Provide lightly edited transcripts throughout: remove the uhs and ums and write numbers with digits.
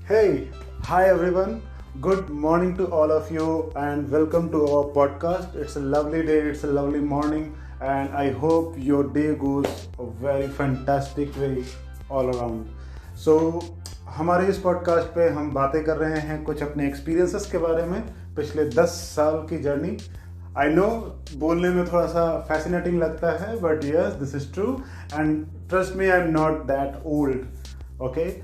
Hey, hi everyone. Good morning to all of you and welcome to our podcast. It's a lovely day, it's a lovely morning, and I hope your day goes a very fantastic way all around. So, हमारे इस podcast पे हम बातें कर रहे हैं कुछ अपने एक्सपीरियंसेस के बारे में, पिछले 10 साल की जर्नी। आई नो बोलने में थोड़ा सा फैसिनेटिंग लगता है, but yes this is true and trust me I am not that old. Okay,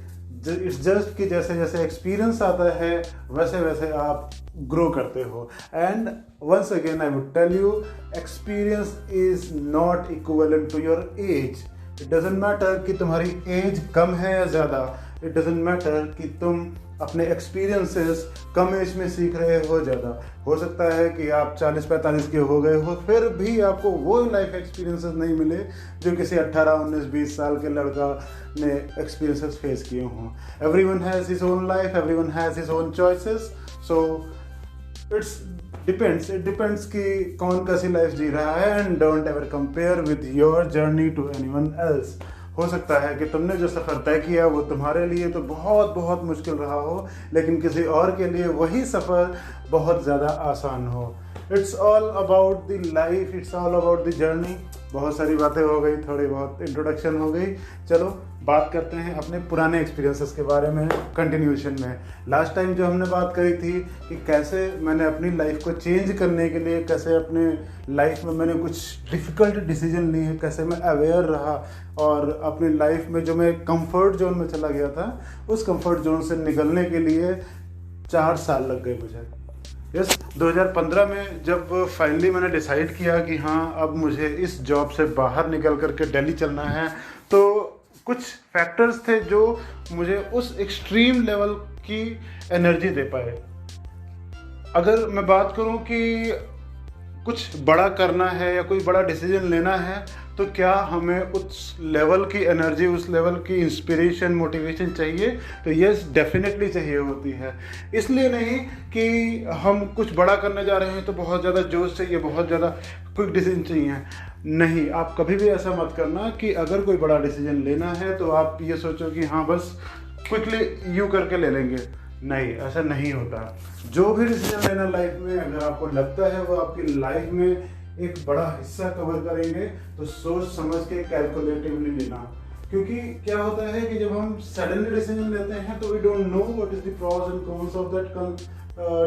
it's just कि जैसे जैसे एक्सपीरियंस आता है वैसे वैसे आप ग्रो करते हो। And once again I would tell you, experience is not equivalent to your age. It doesn't matter कि तुम्हारी एज कम है या ज़्यादा, इट डजेंट मैटर कि तुम अपने एक्सपीरियंसेस कम एज में सीख रहे हो ज़्यादा। हो सकता है कि आप 40-45 के हो गए हो, फिर भी आपको वो लाइफ एक्सपीरियंसेस नहीं मिले जो किसी 18-19-20 साल के लड़का ने एक्सपीरियंसेस फेस किए हों। Everyone has his own life, everyone has his own choices, so it depends कि कौन कैसी लाइफ जी रहा है। And don't ever compare with your journey to anyone else. हो सकता है कि तुमने जो सफ़र तय किया वो तुम्हारे लिए तो बहुत बहुत मुश्किल रहा हो, लेकिन किसी और के लिए वही सफ़र बहुत ज़्यादा आसान हो। It's all about the life, it's all about the journey. बहुत सारी बातें हो गई, थोड़ी बहुत इंट्रोडक्शन हो गई। चलो बात करते हैं अपने पुराने एक्सपीरियंसेस के बारे में कंटिन्यूशन में। लास्ट टाइम जो हमने बात करी थी कि कैसे मैंने अपनी लाइफ को चेंज करने के लिए, कैसे अपने लाइफ में मैंने कुछ डिफ़िकल्ट डिसीजन लिए हैं, कैसे मैं अवेयर रहा और अपनी लाइफ में जो मैं कंफर्ट जोन में चला गया था, उस कंफर्ट जोन से निकलने के लिए 4 साल लग गए मुझे। यस, 2015 में जब फाइनली मैंने डिसाइड किया कि हाँ अब मुझे इस जॉब से बाहर निकल करके दिल्ली चलना है, तो कुछ फैक्टर्स थे जो मुझे उस एक्सट्रीम लेवल की एनर्जी दे पाए। अगर मैं बात करूं कि कुछ बड़ा करना है या कोई बड़ा डिसीजन लेना है, तो क्या हमें उस लेवल की एनर्जी, उस लेवल की इंस्पिरेशन, मोटिवेशन चाहिए? तो यस, डेफिनेटली चाहिए होती है। इसलिए नहीं कि हम कुछ बड़ा करने जा रहे हैं तो बहुत ज़्यादा जोश चाहिए, बहुत ज़्यादा क्विक डिसीजन चाहिए। नहीं, आप कभी भी ऐसा मत करना कि अगर कोई बड़ा डिसीजन लेना है तो आप ये सोचो कि हाँ बस क्विकली यूँ करके ले लेंगे। नहीं, ऐसा नहीं होता। जो भी डिसीजन लेना लाइफ में, अगर आपको लगता है वो आपकी लाइफ में एक बड़ा हिस्सा कवर करेंगे, तो सोच समझ के कैलकुलेटिवली लेना। क्योंकि क्या होता है कि जब हम सडनली डिसीजन लेते हैं तो we don't know what is the pros and cons of that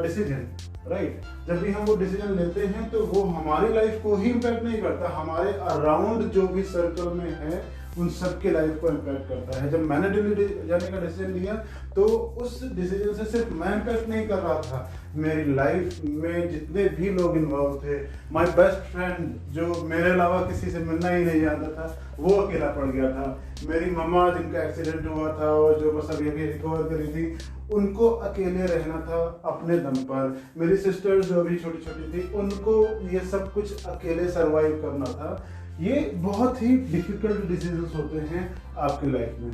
decision, right. जब भी हम वो डिसीजन लेते हैं तो वो हमारी लाइफ को ही इम्पैक्ट नहीं करता, हमारे अराउंड जो भी सर्कल में है उन सब की लाइफ को इम्पैक्ट करता है। जब मैंने दिल्ली जाने का डिसीजन लिया तो उस डिसीजन से सिर्फ मैं इम्पैक्ट नहीं कर रहा था, मेरी लाइफ में जितने भी लोग इन्वॉल्व थे, माय बेस्ट फ्रेंड जो मेरे अलावा किसी से मिलना ही नहीं जानता था, वो अकेला पड़ गया था। मेरी मम्मा जिनका एक्सीडेंट हुआ था और जो बस अभी अभी रिकवर करी थी, उनको अकेले रहना था अपने दम पर। मेरी सिस्टर्स जो अभी छोटी छोटी थी, उनको ये सब कुछ अकेले सर्वाइव करना था। ये बहुत ही डिफिकल्ट डिसीजंस होते हैं आपकी लाइफ में।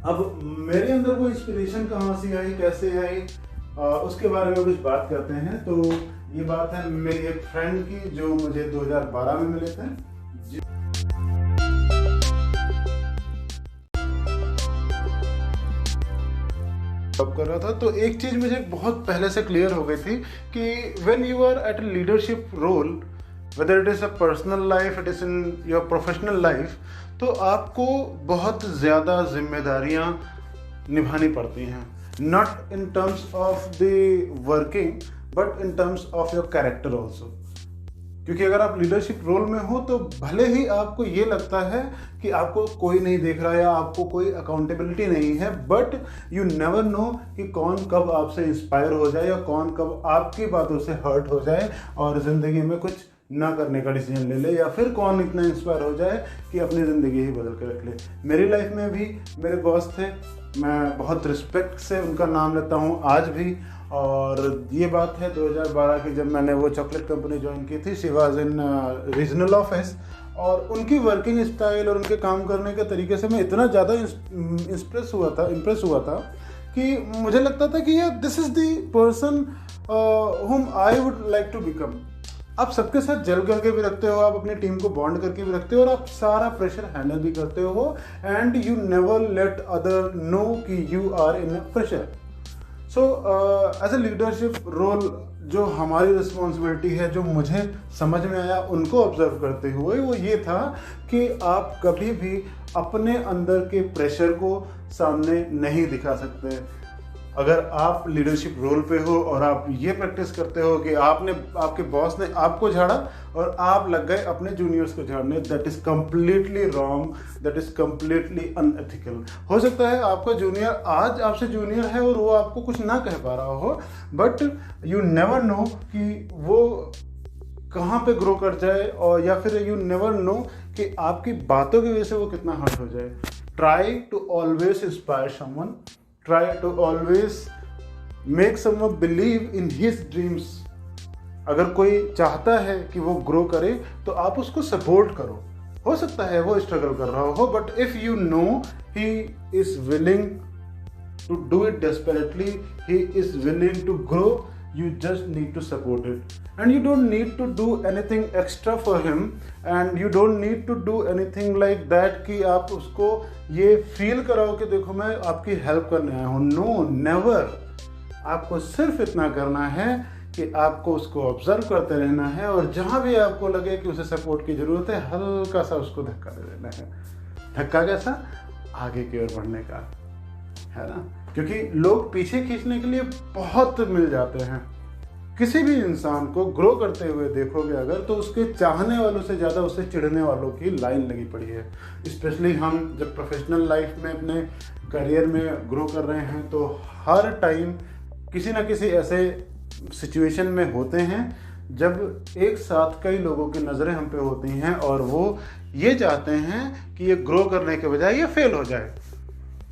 अब मेरे अंदर वो इंस्पिरेशन कहाँ से आई, कैसे आई, उसके बारे में कुछ बात करते हैं। तो ये बात है मेरी एक फ्रेंड की जो मुझे 2012 में मिले थे। जॉब कर रहा था, तो एक चीज़ मुझे बहुत पहले से क्लियर हो गई थी कि when you are at a leadership role, whether it is a personal life, it is in your professional life, तो आपको बहुत ज़्यादा जिम्मेदारियाँ निभानी पड़ती हैं। Not in terms of the working, but in terms of your character also. क्योंकि अगर आप लीडरशिप रोल में हो तो भले ही आपको ये लगता है कि आपको कोई नहीं देख रहा है या आपको कोई अकाउंटेबिलिटी नहीं है, बट यू नेवर नो कि कौन कब आपसे इंस्पायर हो जाए या कौन कब आपकी बातों से हर्ट हो जाए और ज़िंदगी में कुछ ना करने का डिसीजन ले ले, या फिर कौन इतना इंस्पायर हो जाए कि अपनी ज़िंदगी ही बदल के रख ले। मेरी लाइफ में भी मेरे बॉस थे, मैं बहुत रिस्पेक्ट से उनका नाम लेता हूँ आज भी। और ये बात है 2012 की, जब मैंने वो चॉकलेट कंपनी ज्वाइन की थी, she was in regional office, और उनकी वर्किंग स्टाइल और उनके काम करने के तरीके से मैं इतना ज़्यादा इम्प्रेस हुआ था कि मुझे लगता था कि यार this is the person whom I would like to become. आप सबके साथ जल करके भी रखते हो, आप अपनी टीम को बॉन्ड करके भी रखते हो, और आप सारा प्रेशर हैंडल भी करते हो, and you never let other know कि you are in pressure. So as a leadership role जो हमारी रिस्पॉन्सिबिलिटी है, जो मुझे समझ में आया उनको ऑब्जर्व करते हुए, वो ये था कि आप कभी भी अपने अंदर के प्रेशर को सामने नहीं दिखा सकते। अगर आप लीडरशिप रोल पे हो और आप ये प्रैक्टिस करते हो कि आपके बॉस ने आपको झाड़ा और आप लग गए अपने जूनियर्स को झाड़ने, that is completely wrong, that is completely unethical. हो सकता है आपका जूनियर आज आपसे जूनियर है और वो आपको कुछ ना कह पा रहा हो, बट यू नेवर नो कि वो कहाँ पे ग्रो कर जाए, और या फिर यू नेवर नो कि आपकी बातों की वजह से वो कितना हर्ट हो जाए। Try to always inspire someone, try to always make someone believe in his dreams। अगर कोई चाहता है कि वो ग्रो करे तो आप उसको सपोर्ट करो। हो सकता है वो स्ट्रगल कर रहा हो, but if you know he is willing to do it desperately, he is willing to grow, you just need to support it, and you don't need to do anything extra for him, and you don't need to do anything like that कि आप उसको ये feel कराओ कि देखो मैं आपकी help करने आया हूँ। No, never. आपको सिर्फ इतना करना है कि आपको उसको ऑब्जर्व करते रहना है, और जहाँ भी आपको लगे कि उसे सपोर्ट की ज़रूरत है, हल्का सा उसको धक्का दे देना है। धक्का कैसा? आगे की ओर बढ़ने का, है ना? क्योंकि लोग पीछे खींचने के लिए बहुत मिल जाते हैं। किसी भी इंसान को ग्रो करते हुए देखोगे अगर, तो उसके चाहने वालों से ज़्यादा उससे चिढ़ने वालों की लाइन लगी पड़ी है। स्पेशली हम जब प्रोफेशनल लाइफ में अपने करियर में ग्रो कर रहे हैं, तो हर टाइम किसी ना किसी ऐसे सिचुएशन में होते हैं जब एक साथ कई लोगों की नज़रें हम पे होती हैं, और वो ये चाहते हैं कि ये ग्रो करने के बजाय ये फेल हो जाए।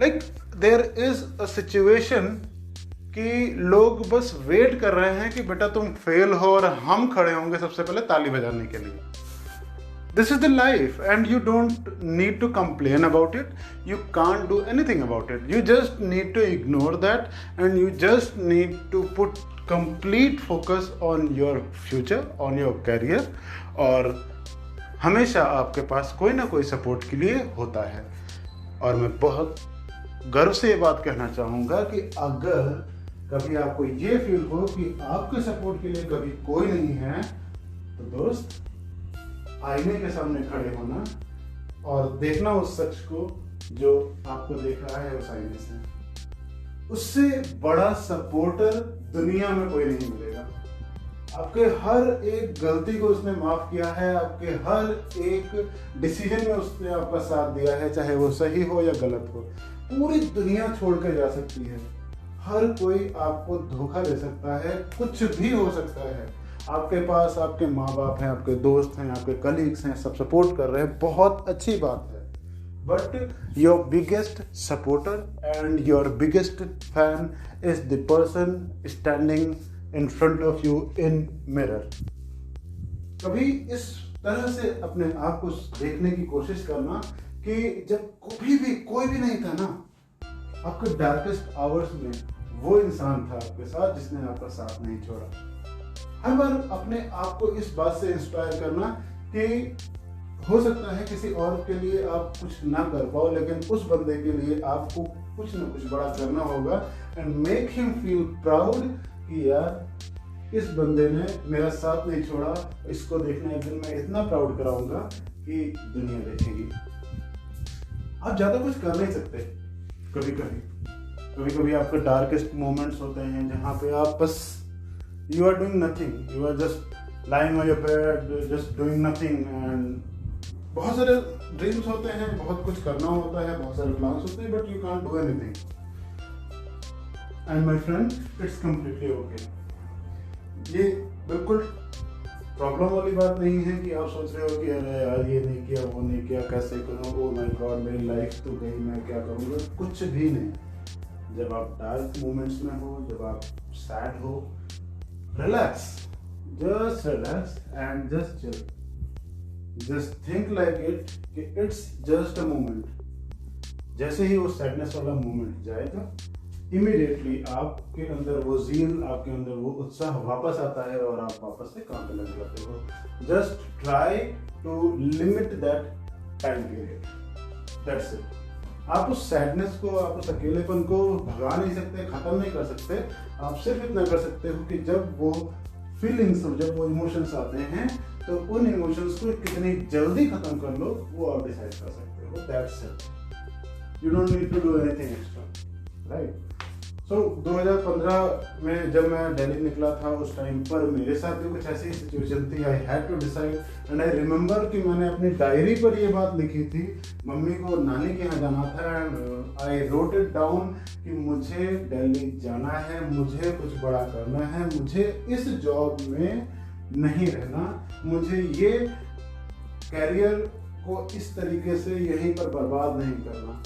Like there is a situation कि लोग बस वेट कर रहे हैं कि बेटा तुम फेल हो और हम खड़े होंगे सबसे पहले ताली बजाने के लिए। This is the life, and you don't need to complain about it, you can't do anything about it, you just need to ignore that, and you just need to put complete focus on your future, on your career, और हमेशा आपके पास कोई ना कोई support के लिए होता है। और मैं बहुत गर्व से ये बात कहना चाहूँगा कि अगर कभी आपको ये फील हो कि आपके सपोर्ट के लिए कभी कोई नहीं है, तो दोस्त आईने के सामने खड़े होना और देखना उस शख्स को जो आपको देख रहा है उस आईने से। उससे बड़ा सपोर्टर दुनिया में कोई नहीं मिलेगा। आपके हर एक गलती को उसने माफ किया है, आपके हर एक डिसीजन में उसने आपका साथ दिया है, चाहे वो सही हो या गलत हो। पूरी दुनिया छोड़ के जा सकती है, हर कोई आपको धोखा दे सकता है, कुछ भी हो सकता है। आपके पास आपके माँ बाप हैं, आपके दोस्त हैं, आपके कलीग्स हैं, सब सपोर्ट कर रहे हैं, बहुत अच्छी बात है। But your biggest supporter and your biggest fan is the person standing in front of you in mirror। कभी इस तरह से अपने आप को देखने की कोशिश करना कि जब कोई भी नहीं था ना आपके डार्केस्ट आवर्स में, वो इंसान था आपके साथ जिसने आपका साथ नहीं छोड़ा। हर बार अपने आप को इस बात से इंस्पायर करना कि हो सकता है किसी और के लिए आप कुछ ना कर पाओ, लेकिन उस बंदे के लिए आपको कुछ ना कुछ बड़ा करना होगा, and make him feel proud कि यार इस बंदे ने मेरा साथ नहीं छोड़ा, इसको देखना एक दिन मैं इतना प्राउड कराऊंगा कि दुनिया देखेगी। आप ज्यादा कुछ कर नहीं सकते। कभी कभी आपके डार्केस्ट मोमेंट्स होते हैं जहाँ पे आप बस you are doing nothing, you are just lying on your bed just doing nothing, and बहुत सारे ड्रीम्स होते हैं, बहुत कुछ करना होता है, बहुत सारे प्लान्स होते हैं, but you can't do anything. And my friend, it's completely okay. ये बिल्कुल प्रॉब्लम वाली बात नहीं है कि आप सोच रहे हो कि अरे यार ये नहीं किया, वो नहीं किया, कैसे करूँ, ओ माय गॉड मेरी लाइफ तो गई, मैं क्या करूँगा। कुछ भी नहीं। जब आप डार्क मोमेंट्स में हो, जब आप सैड हो, relax, just relax and just chill, just think like it कि इट्स जस्ट अ मोमेंट। जैसे ही वो सैडनेस वाला मोमेंट जाएगा, इमीडिएटली आपके अंदर वो ज़ील, आपके अंदर वो उत्साह वापस आता है और आप वापस से काम पे लग जाते हो। Just try to limit that time period, that's it. आप उस सैडनेस को, आप उस अकेलेपन को भगा नहीं सकते, खत्म नहीं कर सकते। आप सिर्फ इतना कर सकते हो कि जब वो फीलिंग्स, जब वो इमोशंस आते हैं तो उन इमोशंस को कितनी जल्दी खत्म कर लो वो आप डिसाइड कर सकते हो। That's it, you don't need to do anything extra, right. So 2015 में जब मैं दिल्ली निकला था, उस टाइम पर मेरे साथ भी कुछ ऐसी सिचुएशन थी। I had to decide and I remember कि मैंने अपनी डायरी पर ये बात लिखी थी। मम्मी को नानी के यहाँ जाना था and I wrote it down कि मुझे दिल्ली जाना है, मुझे कुछ बड़ा करना है, मुझे इस जॉब में नहीं रहना, मुझे ये कैरियर को इस तरीके से यहीं पर बर्बाद नहीं करना।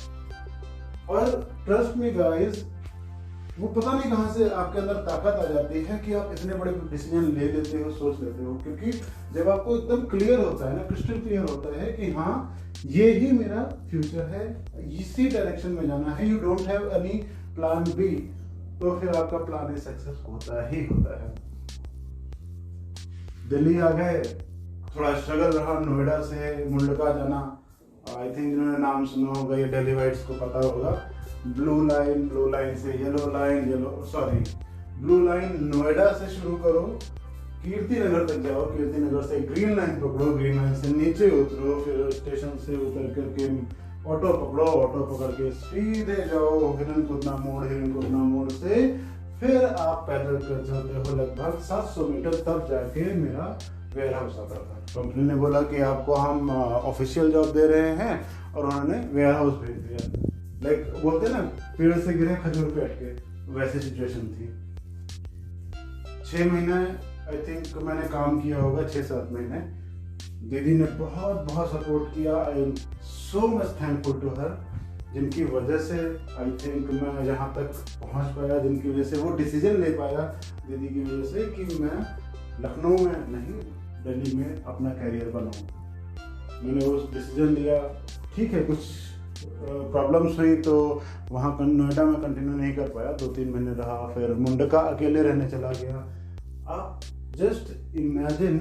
और ट्रस्ट मी गाइस, वो पता नहीं कहाँ से आपके अंदर ताकत आ जाती है कि आप इतने बड़े डिसीजन ले लेते हो, सोच लेते हो। क्योंकि जब आपको एकदम क्लियर होता है ना, क्रिस्टल क्लियर होता है कि हाँ ये ही मेरा फ्यूचर है, इसी डायरेक्शन में जाना है, you don't have any plan B, तो फिर आपका प्लान ए सक्सेस होता ही होता है। दिल्ली आ गए, थोड़ा स्ट्रगल रहा नोएडा से मुंडका जाना। आई थिंक जिन्होंने नाम सुना होगा, ये दिल्ली वाइट्स को पता होगा। ब्लू लाइन से yellow line, blue line Noida से शुरू करो, कीर्ति नगर तक जाओ, कीर्ति नगर से ग्रीन लाइन पकड़ो, ग्रीन लाइन से नीचे उतरो, फिर स्टेशन से उतर करके ऑटो पकड़ो, ऑटो पकड़ के सीधे जाओ हिरनकुदना मोड़ से फिर आप पैदल कर चलते हो लगभग 700 मीटर, तब जाके मेरा वेयर हाउस आता था। कंपनी ने बोला कि आपको हम ऑफिशियल जॉब दे रहे हैं और उन्होंने वेयर हाउस भेज दिया। लाइक बोलते ना, पेड़ से गिरे खजूर पे अटके, वैसी सिचुएशन थी। 6 महीने आई थिंक मैंने काम किया होगा, 6-7 महीने। दीदी ने बहुत सपोर्ट किया। I am so much thankful to her, जिनकी वजह से आई थिंक मैं यहाँ तक पहुँच पाया, जिनकी वजह से वो डिसीजन ले पाया, दीदी की वजह से, कि मैं लखनऊ में नहीं दिल्ली में अपना कैरियर बनाऊँ। मैंने वो डिसीजन लिया। ठीक है, कुछ प्रॉब्लम्स हुई तो वहाँ नोएडा में कंटिन्यू नहीं कर पाया, 2-3 महीने रहा, फिर मुंडका अकेले रहने चला गया। आप जस्ट इमेजिन